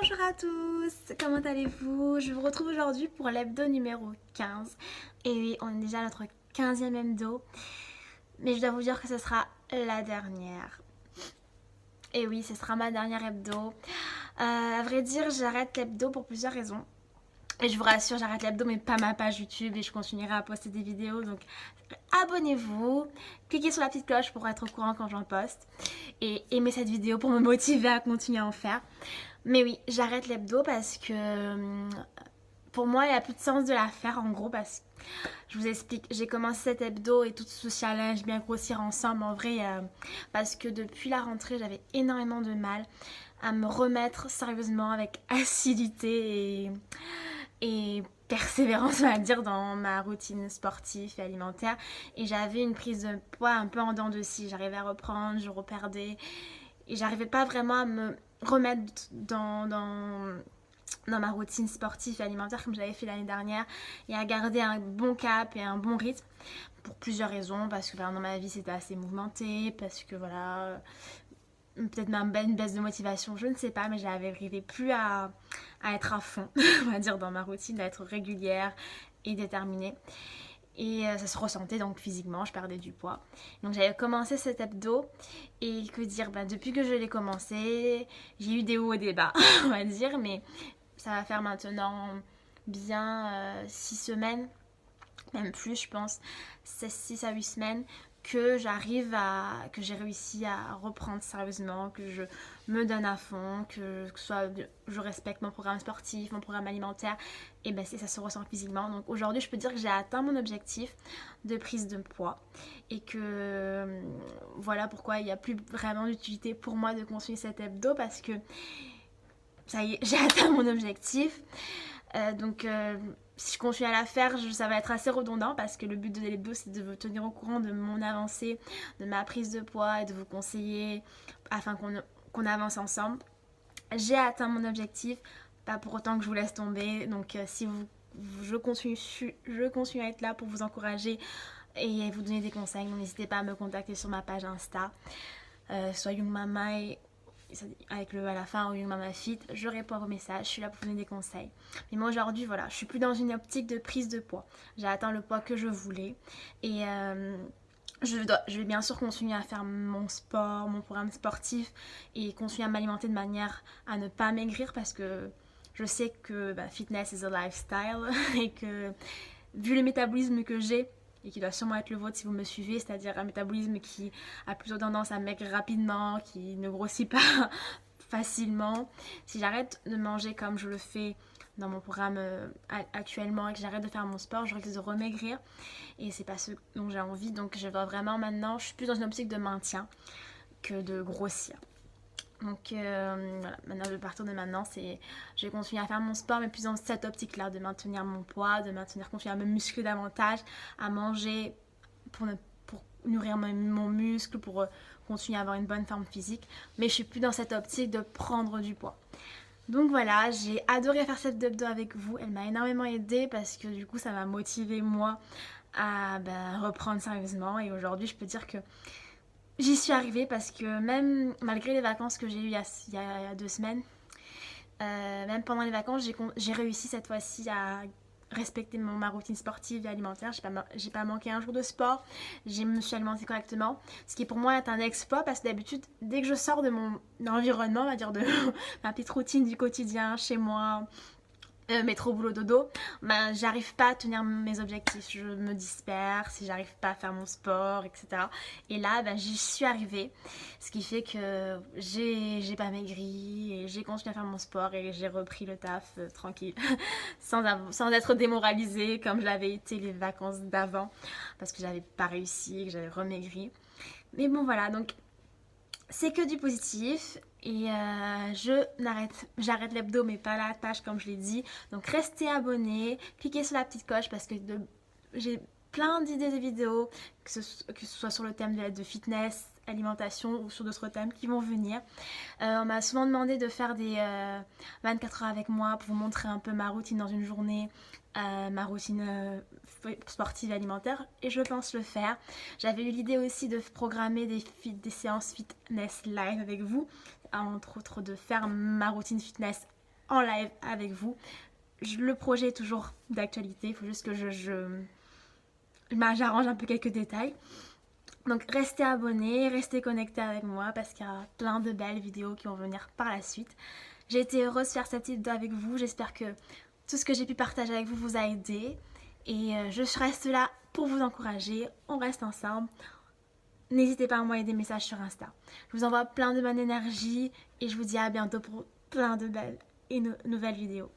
Bonjour à tous, comment allez-vous? Je vous retrouve aujourd'hui pour l'hebdo numéro 15. Et oui, on est déjà à notre 15e hebdo. Mais je dois vous dire que ce sera la dernière. Et oui, ce sera ma dernière hebdo. À vrai dire, j'arrête l'hebdo pour plusieurs raisons. Et je vous rassure, j'arrête l'hebdo, mais pas ma page YouTube. Et je continuerai à poster des vidéos. Donc abonnez-vous, cliquez sur la petite cloche pour être au courant quand j'en poste. Et aimez cette vidéo pour me motiver à continuer à en faire. Mais oui, j'arrête l'hebdo parce que pour moi, il n'y a plus de sens de la faire en gros parce que je vous explique, j'ai commencé cet hebdo et tout ce challenge bien grossir ensemble en vrai parce que depuis la rentrée, j'avais énormément de mal à me remettre sérieusement avec assiduité et persévérance, on va dire, dans ma routine sportive et alimentaire. Et j'avais une prise de poids un peu en dents de scie. J'arrivais à reprendre, je reperdais. Et j'arrivais pas vraiment à me remettre dans ma routine sportive et alimentaire comme j'avais fait l'année dernière et à garder un bon cap et un bon rythme pour plusieurs raisons. Parce que dans ma vie c'était assez mouvementé, parce que voilà, peut-être même une baisse de motivation, je ne sais pas, mais j'arrivais plus à être à fond, on va dire, dans ma routine, à être régulière et déterminée. Et ça se ressentait donc physiquement, je perdais du poids. Donc j'avais commencé cet hebdo et que dire, depuis que je l'ai commencé, j'ai eu des hauts et des bas, on va dire, mais ça va faire maintenant bien 6 semaines, même plus je pense, 6 à 8 semaines que que j'ai réussi à reprendre sérieusement, que je me donne à fond, que soit je respecte mon programme sportif, mon programme alimentaire, et ça se ressent physiquement. Donc aujourd'hui, je peux dire que j'ai atteint mon objectif de prise de poids et que voilà pourquoi il n'y a plus vraiment d'utilité pour moi de continuer cet hebdo parce que ça y est, j'ai atteint mon objectif. Si je continue à la faire, ça va être assez redondant parce que le but de l'hebdo, c'est de vous tenir au courant de mon avancée, de ma prise de poids et de vous conseiller afin qu'on avance ensemble. J'ai atteint mon objectif, pas pour autant que je vous laisse tomber. Donc, si je continue à être là pour vous encourager et vous donner des conseils. N'hésitez pas à me contacter sur ma page Insta, soit Young Mama avec le à la fin ou Young Mama Fit, je réponds à vos messages, je suis là pour vous donner des conseils. Mais moi aujourd'hui, voilà, je suis plus dans une optique de prise de poids. J'ai atteint le poids que je voulais et je vais bien sûr continuer à faire mon sport, mon programme sportif et continuer à m'alimenter de manière à ne pas maigrir parce que je sais que fitness is a lifestyle et que vu le métabolisme que j'ai et qui doit sûrement être le vôtre si vous me suivez, c'est-à-dire un métabolisme qui a plutôt tendance à maigrir rapidement, qui ne grossit pas facilement. Si j'arrête de manger comme je le fais dans mon programme actuellement et que j'arrête de faire mon sport, je risque de remaigrir et c'est pas ce dont j'ai envie. Donc je dois vraiment maintenant, je suis plus dans une optique de maintien que de grossir. Donc voilà, maintenant à partir de maintenant, je vais continuer à faire mon sport, mais plus dans cette optique-là, de maintenir mon poids, de continuer à me muscler davantage, à manger pour nourrir mon muscle, pour continuer à avoir une bonne forme physique. Mais je suis plus dans cette optique de prendre du poids. Donc voilà, j'ai adoré faire cette hebdo avec vous. Elle m'a énormément aidée parce que du coup, ça m'a motivée moi à reprendre sérieusement. Et aujourd'hui, je peux dire que j'y suis arrivée parce que même malgré les vacances que j'ai eues il y a 2 semaines, même pendant les vacances, j'ai réussi cette fois-ci à respecter ma routine sportive et alimentaire. J'ai pas manqué un jour de sport, je me suis alimentée correctement, ce qui pour moi est un exploit parce que d'habitude, dès que je sors de mon environnement, on va dire de ma petite routine du quotidien chez moi, métro boulot dodo, j'arrive pas à tenir mes objectifs, je me disperse, j'arrive pas à faire mon sport, etc. Et là j'y suis arrivée, ce qui fait que j'ai pas maigri et j'ai continué à faire mon sport et j'ai repris le taf tranquille sans être démoralisée comme je l'avais été les vacances d'avant parce que j'avais pas réussi et que j'avais remaigri. Mais bon voilà, donc c'est que du positif et j'arrête l'hebdo mais pas la tâche comme je l'ai dit. Donc restez abonnés, cliquez sur la petite cloche parce que j'ai plein d'idées de vidéos, que ce soit sur le thème de fitness, alimentation ou sur d'autres thèmes qui vont venir. On m'a souvent demandé de faire des 24 heures avec moi pour vous montrer un peu ma routine dans une journée, ma routine sportive et alimentaire et je pense le faire. J'avais eu l'idée aussi de programmer des séances fitness live avec vous, entre autres de faire ma routine fitness en live avec vous. Le projet est toujours d'actualité, il faut juste que j'arrange un peu quelques détails. Donc restez abonnés, restez connectés avec moi parce qu'il y a plein de belles vidéos qui vont venir par la suite. J'ai été heureuse de faire cette petite vidéo avec vous, j'espère que tout ce que j'ai pu partager avec vous vous a aidé. Et je reste là pour vous encourager, on reste ensemble. N'hésitez pas à m'envoyer des messages sur Insta. Je vous envoie plein de bonne énergie et je vous dis à bientôt pour plein de belles et nouvelles vidéos.